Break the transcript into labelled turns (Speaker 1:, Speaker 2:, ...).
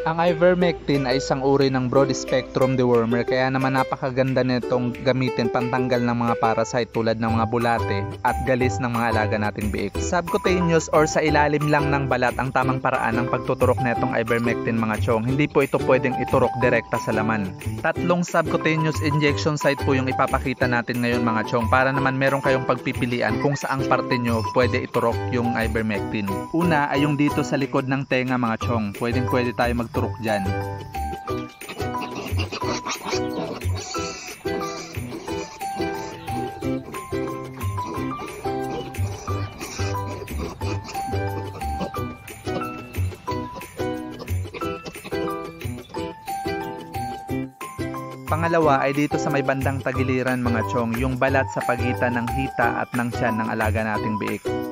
Speaker 1: Ang ivermectin ay isang uri ng broad-spectrum dewormer kaya naman napakaganda nitong gamitin pantanggal ng mga parasite tulad ng mga bulate at galis ng mga alaga nating biik. Subcutaneous or sa ilalim lang ng balat ang tamang paraan ng pagtuturok nitong ivermectin mga chong. Hindi po ito pwedeng iturok direkta sa laman. 3 subcutaneous injection site po yung ipapakita natin ngayon mga chong para naman meron kayong pagpipilian kung saang parte nyo pwede iturok yung ivermectin. Una ay yung dito sa likod ng tenga mga chong. Pwede tayo magturok dyan. Pangalawa ay dito sa may bandang tagiliran mga chong, yung balat sa pagitan ng hita at ng tiyan ng alaga nating biik.